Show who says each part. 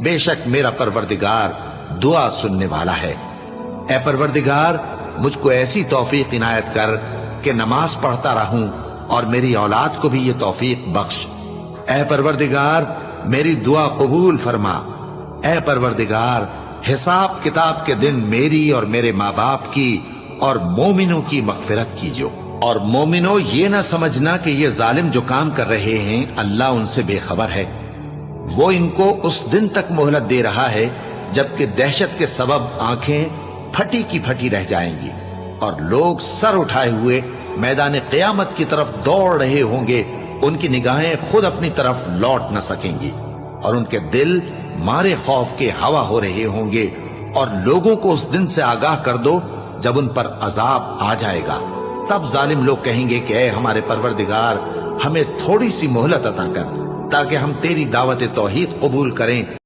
Speaker 1: बेशक मेरा परवरदिगार दुआ सुनने वाला है। ए परवरदिगार, मुझको ऐसी तौफीक इनायत कर कि नमाज पढ़ता रहूं और मेरी औलाद को भी ये तौफीक बख्श। ए परवरदिगार, मेरी दुआ कबूल फरमा। ए परवरदिगार, हिसाब किताब के दिन मेरी और मेरे माँ बाप की और मोमिनों की मगफिरत कीजिए। और मोमिनो, ये ना समझना कि ये जालिम जो काम कर रहे हैं अल्लाह उनसे बेखबर है। वो इनको उस दिन तक मोहलत दे रहा है जबकि दहशत के सबब आंखें फटी की फटी रह जाएंगी और लोग सर उठाए हुए मैदान क़यामत की तरफ दौड़ रहे होंगे। उनकी निगाहें खुद अपनी तरफ लौट न सकेंगी और उनके दिल मारे खौफ के हवा हो रहे होंगे। और लोगों को उस दिन से आगाह कर दो जब उन पर अजाब आ जाएगा। तब जालिम लोग कहेंगे कि ऐ हमारे परवरदिगार, हमें थोड़ी सी मोहलत अता कर ताकि हम तेरी दावत तौहीद कबूल करें